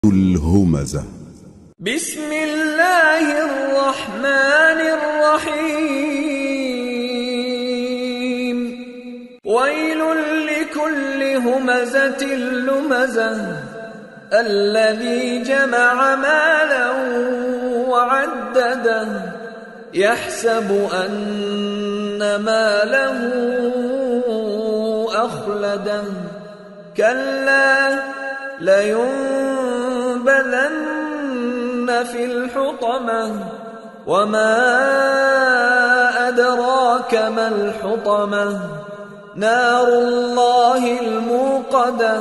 الهمزة. بسم الله الرحمن الرحيم. ويل لكل همزة لمزة الذي جمع مالا وعدده يحسب أن ماله أخلده كلا لينبذن في الحطمة وما أدراك ما الحطمة نار الله الموقدة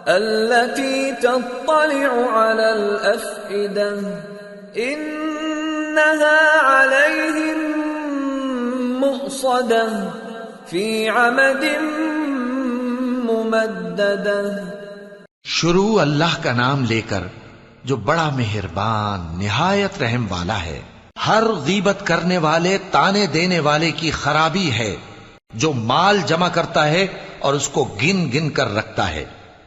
التي تطلع على الأفئدة إنها عليهم مؤصدة في عمد ممددة. شروع اللہ کا نام لے کر جو بڑا مہربان نہایت رحم والا ہے. ہر غیبت کرنے والے تانے دینے والے کی خرابی ہے جو مال جمع کرتا ہے اور اس کو گن گن کر رکھتا ہے.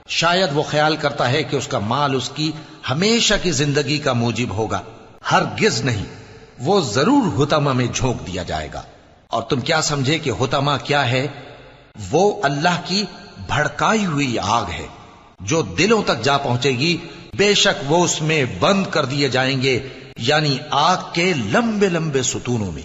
شاید وہ خیال کرتا ہے کہ اس کا مال اس کی ہمیشہ کی زندگی کا موجب ہوگا. ہرگز نہیں، وہ ضرور حطمہ میں جھونک دیا جائے گا. اور تم کیا سمجھے کہ حطمہ کیا ہے؟ وہ اللہ کی بھڑکائی ہوئی آگ ہے جو دلوں تک جا پہنچے گی. بے شک وہ اس میں بند کر دیے جائیں گے، یعنی آگ کے لمبے لمبے ستونوں میں.